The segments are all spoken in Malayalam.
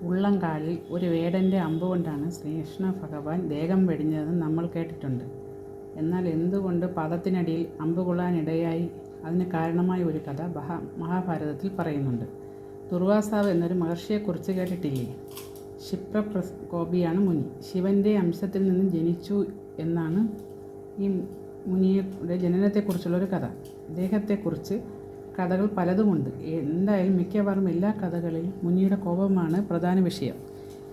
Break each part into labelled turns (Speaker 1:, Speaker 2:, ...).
Speaker 1: ഉള്ളംകാലിൽ ഒരു വേടൻ്റെ അമ്പുകൊണ്ടാണ് ശ്രീകൃഷ്ണ ഭഗവാൻ ദേഹം വെടിഞ്ഞതെന്ന് നമ്മൾ കേട്ടിട്ടുണ്ട്. എന്നാൽ എന്തുകൊണ്ട് പാദത്തിനടിയിൽ അമ്പ് കൊള്ളാനിടയായി? അതിന് കാരണമായ ഒരു കഥ മഹാഭാരതത്തിൽ പറയുന്നുണ്ട്. ദുർവാസാവ് എന്നൊരു മഹർഷിയെക്കുറിച്ച് കേട്ടിട്ടില്ലേ? ക്ഷിപ്രകോപിയാണ് മുനി. ശിവൻ്റെ അംശത്തിൽ നിന്ന് ജനിച്ചു എന്നാണ് ഈ മുനിയുടെ ജനനത്തെക്കുറിച്ചുള്ളൊരു കഥ. അദ്ദേഹത്തെക്കുറിച്ച് കഥകൾ പലതുമുണ്ട്. എന്തായാലും മിക്കവാറും എല്ലാ കഥകളിലും മുനിയുടെ കോപമാണ് പ്രധാന വിഷയം.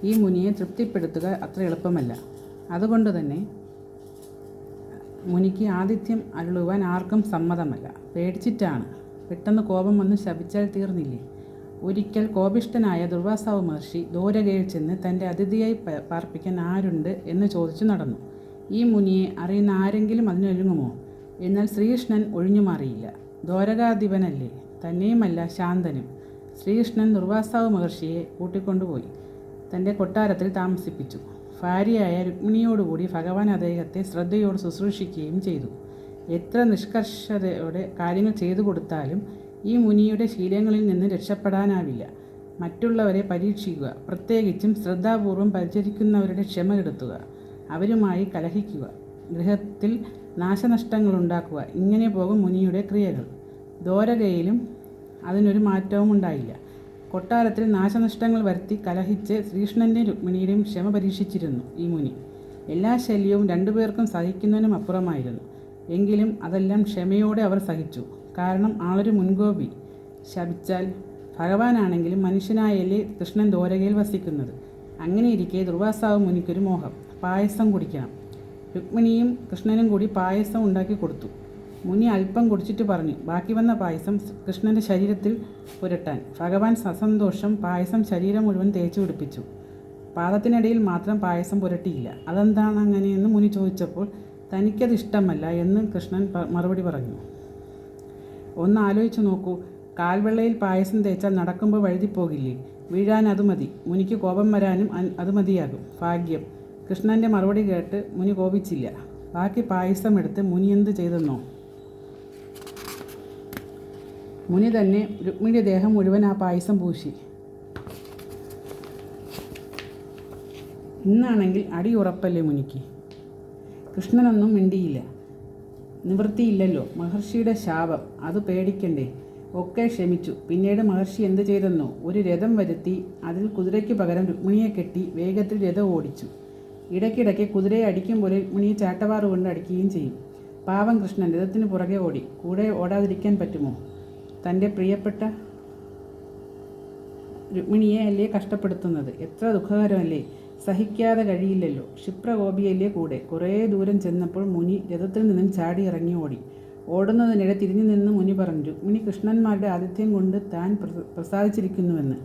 Speaker 1: ഈ മുനിയെ തൃപ്തിപ്പെടുത്തുക അത്ര എളുപ്പമല്ല. അതുകൊണ്ട് തന്നെ മുനിക്ക് ആതിഥ്യം അരുളുവാൻ ആർക്കും സമ്മതമല്ല. പേടിച്ചിട്ടാണ്. പെട്ടെന്ന് കോപം വന്ന് ശപിച്ചാൽ തീർന്നില്ലേ? ഒരിക്കൽ കോപിഷ്ഠനായ ദുർവാസാവ് മഹർഷി ദ്വാരകയിൽ ചെന്ന് തൻ്റെ അതിഥിയായി പാർപ്പിക്കാൻ ആരുണ്ട് എന്ന് ചോദിച്ചു നടന്നു. ഈ മുനിയെ അറിയുന്ന ആരെങ്കിലും അതിനൊരുങ്ങുമോ? എന്നാൽ ശ്രീകൃഷ്ണൻ ഒഴിഞ്ഞു മാറിയില്ല. ദ്വാരകാധിപനല്ലേ, തന്നെയുമല്ല ശാന്തനും. ശ്രീകൃഷ്ണൻ ദുർവാസാവ് മഹർഷിയെ കൂട്ടിക്കൊണ്ടുപോയി തൻ്റെ കൊട്ടാരത്തിൽ താമസിപ്പിച്ചു. ഭാര്യയായ രുക്മിണിയോടുകൂടി ഭഗവാൻ അദ്ദേഹത്തെ ശ്രദ്ധയോട് ശുശ്രൂഷിക്കുകയും ചെയ്തു. എത്ര നിഷ്കർഷതയോടെ കാര്യങ്ങൾ ചെയ്തു കൊടുത്താലും ഈ മുനിയുടെ ശീലങ്ങളിൽ നിന്ന് രക്ഷപ്പെടാനാവില്ല. മറ്റുള്ളവരെ പരീക്ഷിക്കുക, പ്രത്യേകിച്ചും ശ്രദ്ധാപൂർവം പരിചരിക്കുന്നവരുടെ ക്ഷമ കെടുത്തുക, അവരുമായി കലഹിക്കുക, ഗൃഹത്തിൽ നാശനഷ്ടങ്ങളുണ്ടാക്കുക, ഇങ്ങനെ പോകും മുനിയുടെ ക്രിയകൾ. ദ്വാരകയിലും അതിനൊരു മാറ്റവും ഉണ്ടായില്ല. കൊട്ടാരത്തിൽ നാശനഷ്ടങ്ങൾ വരുത്തി കലഹിച്ച് ശ്രീകൃഷ്ണൻ്റെയും രുക്മിണിയുടെയും ക്ഷമ പരീക്ഷിച്ചിരുന്നു ഈ മുനി. എല്ലാ ശല്യവും രണ്ടുപേർക്കും സഹിക്കുന്നതിനും അപ്പുറമായിരുന്നു. എങ്കിലും അതെല്ലാം ക്ഷമയോടെ അവർ സഹിച്ചു. കാരണം ആളൊരു മുൻകോപി. ശപിച്ചാൽ ഭഗവാനാണെങ്കിലും മനുഷ്യനായല്ലേ കൃഷ്ണൻ ദ്വാരകയിൽ വസിക്കുന്നത്. അങ്ങനെയിരിക്കെ ദുർവാസാവ് മുനിക്കൊരു മോഹം, പായസം കുടിക്കണം. രുക്മിണിയും കൃഷ്ണനും കൂടി പായസം ഉണ്ടാക്കി കൊടുത്തു. മുനി അല്പം കുടിച്ചിട്ട് പറഞ്ഞു, ബാക്കി വന്ന പായസം കൃഷ്ണൻ്റെ ശരീരത്തിൽ പുരട്ടാൻ. ഭഗവാൻ സസന്തോഷം പായസം ശരീരം മുഴുവൻ തേച്ചു പിടിപ്പിച്ചു. പാദത്തിനിടയിൽ മാത്രം പായസം പുരട്ടിയില്ല. അതെന്താണ് അങ്ങനെയെന്ന് മുനി ചോദിച്ചപ്പോൾ തനിക്കത് ഇഷ്ടമല്ല എന്ന് കൃഷ്ണൻ മറുപടി പറഞ്ഞു. ഒന്ന് ആലോചിച്ച് നോക്കൂ, കാൽവെള്ളയിൽ പായസം തേച്ചാൽ നടക്കുമ്പോൾ വഴുതിപ്പോകില്ലേ? വീഴാൻ അത് മതി. മുനിക്ക് കോപം വരാനും അത് മതിയാകും. ഭാഗ്യം. കൃഷ്ണൻ്റെ മറുപടി കേട്ട് മുനി കോപിച്ചില്ല. ബാക്കി പായസം എടുത്ത് മുനി എന്ത് ചെയ്തെന്നോ? മുനി തന്നെ രുക്മിണിയുടെ ദേഹം മുഴുവൻ ആ പായസം പൂശി. ഇന്നാണെങ്കിൽ അടി ഉറപ്പല്ലേ മുനിക്ക്. കൃഷ്ണനൊന്നും മിണ്ടിയില്ല. നിവൃത്തിയില്ലല്ലോ, മഹർഷിയുടെ ശാപം, അത് പേടിക്കണ്ടേ? ഒക്കെ ക്ഷമിച്ചു. പിന്നീട് മഹർഷി എന്ത് ചെയ്തെന്നോ? ഒരു രഥം വരുത്തി അതിൽ കുതിരയ്ക്ക് പകരം രുക്മിണിയെ കെട്ടി വേഗത്തിൽ രഥം ഓടിച്ചു. ഇടയ്ക്കിടയ്ക്ക് കുതിരയെ അടിക്കും പോലെ രുക്മിണിയെ ചാട്ടവാറ് കൊണ്ട് അടിക്കുകയും ചെയ്യും. പാവം കൃഷ്ണൻ രഥത്തിന് പുറകെ ഓടി. കൂടെ ഓടാതിരിക്കാൻ പറ്റുമോ? തൻ്റെ പ്രിയപ്പെട്ട രുക്മിണിയെ അല്ലേ കഷ്ടപ്പെടുത്തുന്നത്? എത്ര ദുഃഖകരമല്ലേ! സഹിക്കാതെ കഴിയില്ലല്ലോ. ക്ഷിപ്രകോപിയല്ലേ കൂടെ. കുറേ ദൂരം ചെന്നപ്പോൾ മുനി രഥത്തിൽ നിന്നും ചാടി ഇറങ്ങി ഓടി. ഓടുന്നതിനിടെ തിരിഞ്ഞു നിന്ന് മുനി പറഞ്ഞു, രുക്മിണി കൃഷ്ണന്മാരുടെ ആതിഥ്യം കൊണ്ട് താൻ പ്രസാദിച്ചിരിക്കുന്നുവെന്ന്.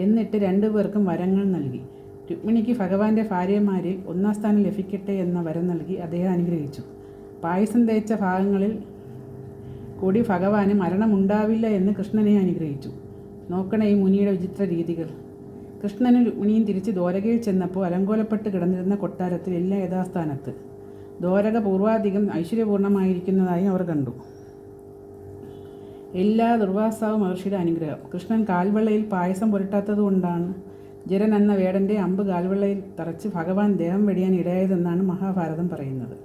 Speaker 1: എന്നിട്ട് രണ്ടുപേർക്കും വരങ്ങൾ നൽകി. രുക്മിണിക്ക് ഭഗവാന്റെ ഭാര്യമാരിൽ ഒന്നാം സ്ഥാനം ലഭിക്കട്ടെ എന്ന വരം നൽകി അദ്ദേഹം അനുഗ്രഹിച്ചു. പായസം തേച്ച ഭാഗങ്ങളിൽ കൂടി ഭഗവാന് മരണമുണ്ടാവില്ല എന്ന് കൃഷ്ണനെ അനുഗ്രഹിച്ചു. നോക്കണേ ഈ മുനിയുടെ വിചിത്ര രീതികൾ. കൃഷ്ണനും രുക്മിണിയും തിരിച്ച് ദ്വാരകയിൽ ചെന്നപ്പോൾ അലങ്കോലപ്പെട്ട് കിടന്നിരുന്ന കൊട്ടാരത്തിൽ എല്ലാം യഥാസ്ഥാനത്ത്. ദ്വാരക പൂർവാധികം ഐശ്വര്യപൂർണ്ണമായിരിക്കുന്നതായി അവർ കണ്ടു. എല്ലാ ദുർവാസാവ് മഹർഷിയുടെ അനുഗ്രഹം. കൃഷ്ണൻ കാൽവെള്ളയിൽ പായസം പുരട്ടാത്തത് കൊണ്ടാണ് ജരൻ എന്ന വേടൻ്റെ അമ്പ് കാൽവെള്ളയിൽ തറച്ച് ഭഗവാൻ ദേഹം വെടിയാൻ ഇടയായതെന്നാണ് മഹാഭാരതം പറയുന്നത്.